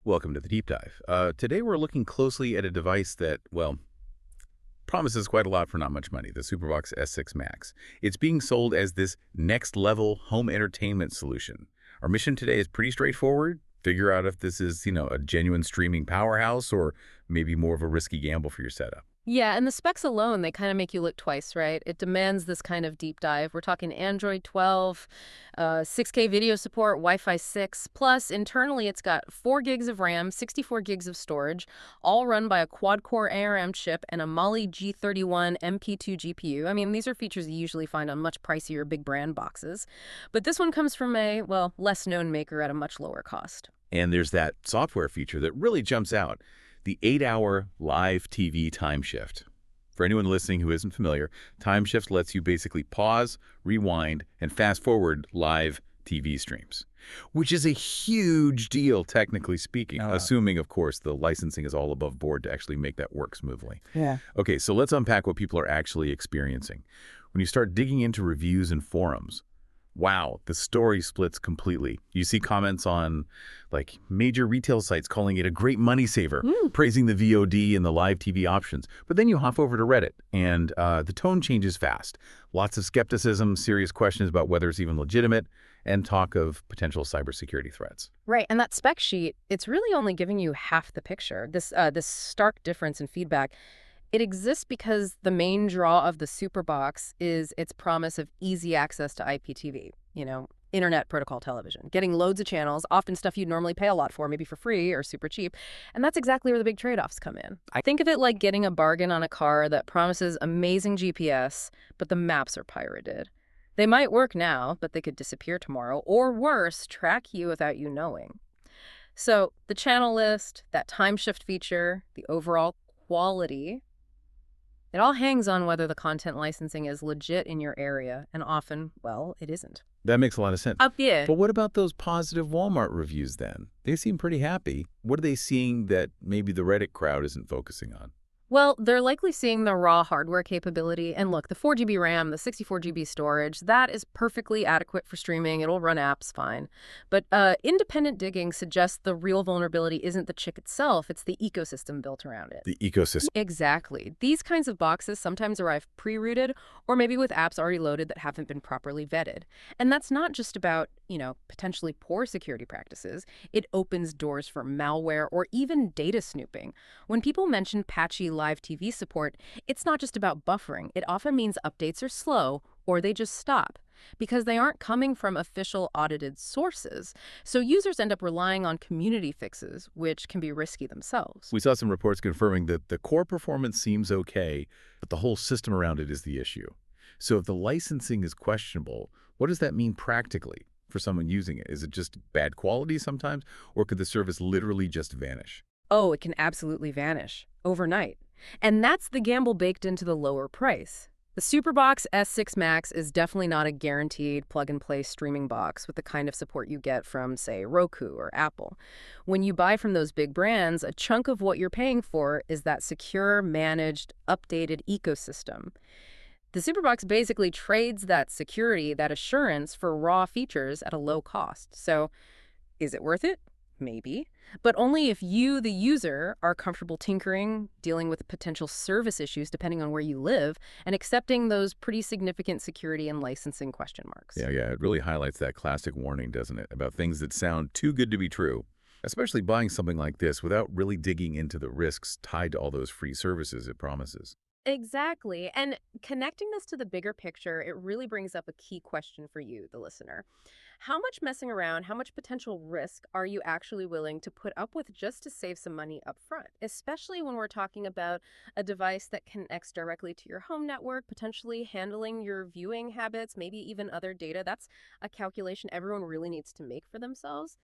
Welcome to the deep dive. Today we're looking closely at a device that, well, promises quite a lot for not much money, the SuperBox S6 Max. It's being sold as this next-level home entertainment solution. Our mission today is pretty straightforward. Figure out if this is, a genuine streaming powerhouse or maybe more of a risky gamble for your setup. Yeah, and the specs alone, they kind of make you look twice, right? It demands this kind of deep dive. We're talking Android 12, 6K video support, Wi-Fi 6, plus internally it's got 4 gigs of RAM, 64 gigs of storage, all run by a quad-core ARM chip and a Mali G31 MP2 GPU. I mean, these are features you usually find on much pricier big brand boxes. But this one comes from a, well, less-known maker at a much lower cost. And there's that software feature that really jumps out. The 8-hour live TV time shift. For anyone listening who isn't familiar, time shift lets you basically pause, rewind, and fast forward live TV streams, which is a huge deal, technically speaking, assuming, of course, the licensing is all above board to actually make that work smoothly. Yeah. Okay, so let's unpack what people are actually experiencing. When you start digging into reviews and forums, wow, the story splits completely. You see comments on major retail sites calling it a great money saver, praising the VOD and the live TV options. But then you hop over to Reddit and the tone changes fast. Lots of skepticism, serious questions about whether it's even legitimate, and talk of potential cybersecurity threats. Right, and that spec sheet, it's really only giving you half the picture. This stark difference in feedback, it exists because the main draw of the SuperBox is its promise of easy access to IPTV, Internet Protocol Television, getting loads of channels, often stuff you'd normally pay a lot for, maybe for free or super cheap. And that's exactly where the big trade-offs come in. I think of it like getting a bargain on a car that promises amazing GPS, but the maps are pirated. They might work now, but they could disappear tomorrow, or worse, track you without you knowing. So the channel list, that time shift feature, the overall quality, it all hangs on whether the content licensing is legit in your area, and often, well, it isn't. That makes a lot of sense. Yeah. But what about those positive Walmart reviews then? They seem pretty happy. What are they seeing that maybe the Reddit crowd isn't focusing on? Well, they're likely seeing the raw hardware capability. And look, the 4 GB RAM, the 64 GB storage, that is perfectly adequate for streaming. It'll run apps fine. But independent digging suggests the real vulnerability isn't the chip itself, it's the ecosystem built around it. The ecosystem. Exactly. These kinds of boxes sometimes arrive pre-rooted or maybe with apps already loaded that haven't been properly vetted. And that's not just about, potentially poor security practices. It opens doors for malware or even data snooping. When people mention patchy live TV support, it's not just about buffering. It often means updates are slow or they just stop because they aren't coming from official audited sources. So users end up relying on community fixes, which can be risky themselves. We saw some reports confirming that the core performance seems okay, but the whole system around it is the issue. So if the licensing is questionable, what does that mean practically for someone using it? Is it just bad quality sometimes, or could the service literally just vanish? Oh, it can absolutely vanish overnight. And that's the gamble baked into the lower price. The SuperBox S6 Max is definitely not a guaranteed plug-and-play streaming box with the kind of support you get from, say, Roku or Apple. When you buy from those big brands, a chunk of what you're paying for is that secure, managed, updated ecosystem. The SuperBox basically trades that security, that assurance, for raw features at a low cost. So, is it worth it? Maybe. But only if you, the user, are comfortable tinkering, dealing with potential service issues depending on where you live, and accepting those pretty significant security and licensing question marks. Yeah, it really highlights that classic warning, doesn't it, about things that sound too good to be true, especially buying something like this without really digging into the risks tied to all those free services it promises. Exactly. And connecting this to the bigger picture, it really brings up a key question for you, the listener. How much messing around, how much potential risk are you actually willing to put up with just to save some money up front? Especially when we're talking about a device that connects directly to your home network, potentially handling your viewing habits, maybe even other data. That's a calculation everyone really needs to make for themselves.